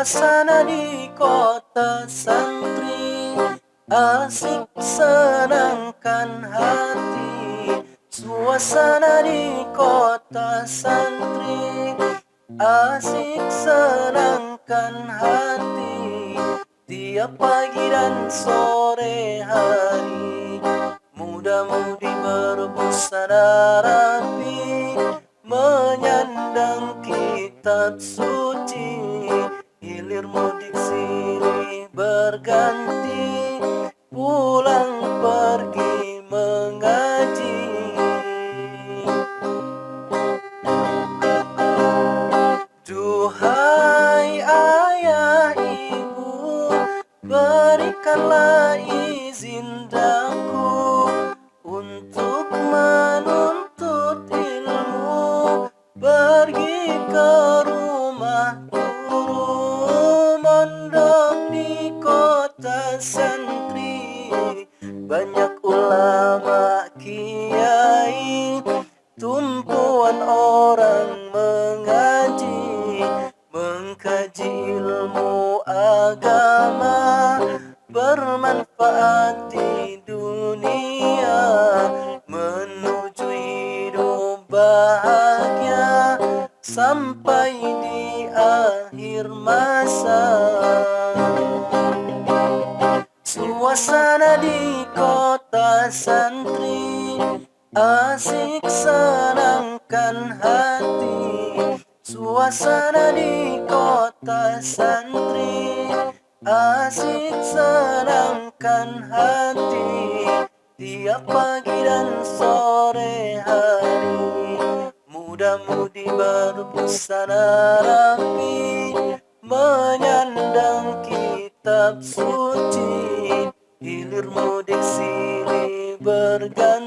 Suasana di kota santri asik senangkan hati. Suasana di kota santri asik senangkan hati. Tiap pagi dan sore hari muda-mudi berbusana rapi menyandang kitab suci. Hilir mudik silih berganti, pulang pergi mengaji. Duhai ayah ibu, berikanlah izin daku untuk menuntut ilmu, pergi ke rumah guru, mondok di kota santri. Banyak ulama kiai, tumpuan orang mengaji, mengkaji ilmu agama, bermanfaat di dunia, menuju hidup bahagia sampai di akhir masa. Suasana di kota santri asik senangkan hati. Suasana di kota santri asik senangkan hati. Tiap pagi dan sore hari muda-mudi berbusana rapi menyandang kitab suci. Hilir mudik silih berganti,